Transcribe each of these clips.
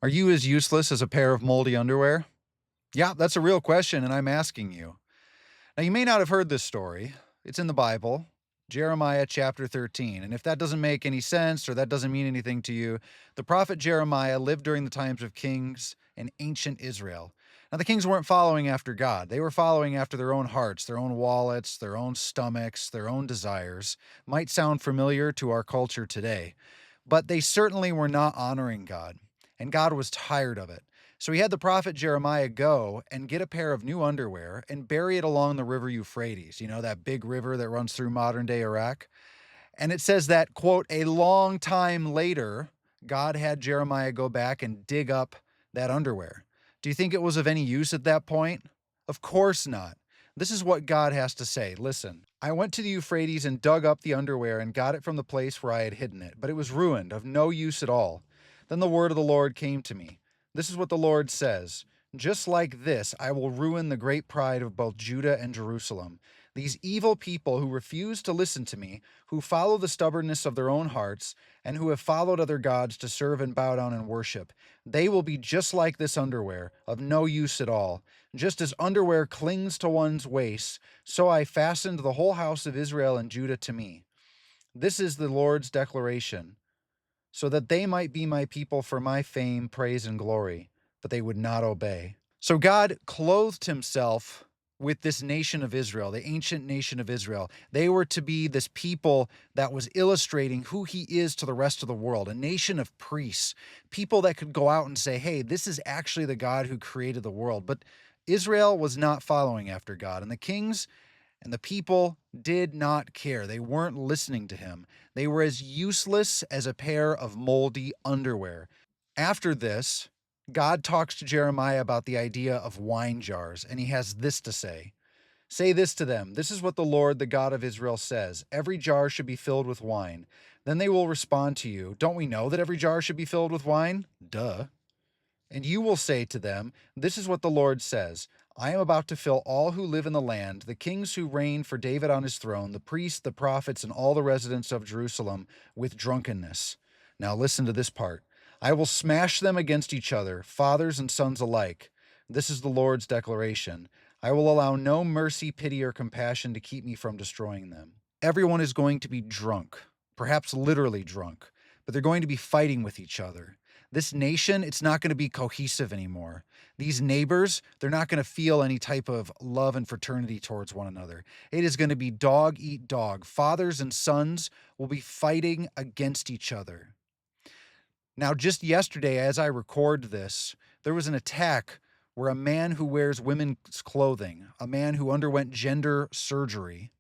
Are you as useless as a pair of moldy underwear? Yeah, that's a real question, and I'm asking you. Now, you may not have heard this story. It's in the Bible, Jeremiah chapter 13. And if that doesn't make any sense or that doesn't mean anything to you, the prophet Jeremiah lived during the times of kings in ancient Israel. Now, the kings weren't following after God. They were following after their own hearts, their own wallets, their own stomachs, their own desires. Might sound familiar to our culture today, but they certainly were not honoring God, and God was tired of it. So he had the prophet Jeremiah go and get a pair of new underwear and bury it along the river Euphrates, that big river that runs through modern day Iraq. And it says that, quote, a long time later, God had Jeremiah go back and dig up that underwear. Do you think it was of any use at that point? Of course not. This is what God has to say. Listen, I went to the Euphrates and dug up the underwear and got it from the place where I had hidden it, but it was ruined, of no use at all. Then the word of the Lord came to me. This is what the Lord says. Just like this, I will ruin the great pride of both Judah and Jerusalem. These evil people who refuse to listen to me, who follow the stubbornness of their own hearts, and who have followed other gods to serve and bow down and worship, they will be just like this underwear, of no use at all. Just as underwear clings to one's waist, so I fastened the whole house of Israel and Judah to me. This is the Lord's declaration, so that they might be my people for my fame, praise, and glory, but they would not obey. So God clothed himself with this nation of Israel, the ancient nation of Israel. They were to be this people that was illustrating who he is to the rest of the world, a nation of priests, people that could go out and say, hey, this is actually the God who created the world. But Israel was not following after God, and the kings and the people did not care. They weren't listening to him. They were as useless as a pair of moldy underwear. After this, God talks to Jeremiah about the idea of wine jars, and he has this to say. Say this to them. This is what the Lord, the God of Israel, says. Every jar should be filled with wine. Then they will respond to you. Don't we know that every jar should be filled with wine? Duh. And you will say to them, this is what the Lord says. I am about to fill all who live in the land, the kings who reign for David on his throne, the priests, the prophets, and all the residents of Jerusalem with drunkenness. Now listen to this part. I will smash them against each other, fathers and sons alike. This is the Lord's declaration. I will allow no mercy, pity, or compassion to keep me from destroying them. Everyone is going to be drunk, perhaps literally drunk, but they're going to be fighting with each other. This nation, it's not going to be cohesive anymore. These neighbors, they're not going to feel any type of love and fraternity towards one another. It is going to be dog eat dog. Fathers and sons will be fighting against each other. Now, just yesterday, as I record this, there was an attack where a man who wears women's clothing, a man who underwent gender surgery,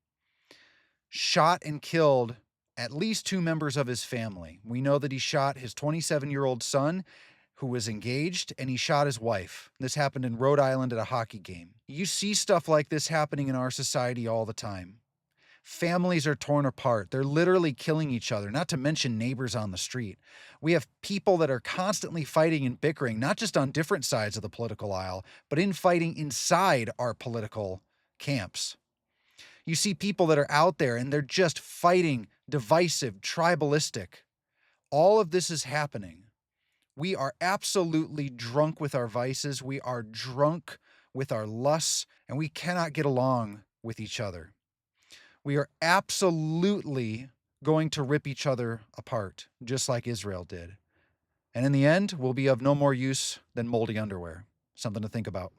shot and killed at least two members of his family. We know that he shot his 27-year-old son, who was engaged, and he shot his wife. This happened in Rhode Island at a hockey game. You see stuff like this happening in our society all the time. Families are torn apart. They're literally killing each other, not to mention neighbors on the street. We have people that are constantly fighting and bickering, not just on different sides of the political aisle, but in fighting inside our political camps. You see people that are out there and they're just fighting, divisive, tribalistic. All of this is happening. We are absolutely drunk with our vices. We are drunk with our lusts, and we cannot get along with each other. We are absolutely going to rip each other apart, just like Israel did. And in the end, we'll be of no more use than moldy underwear. Something to think about.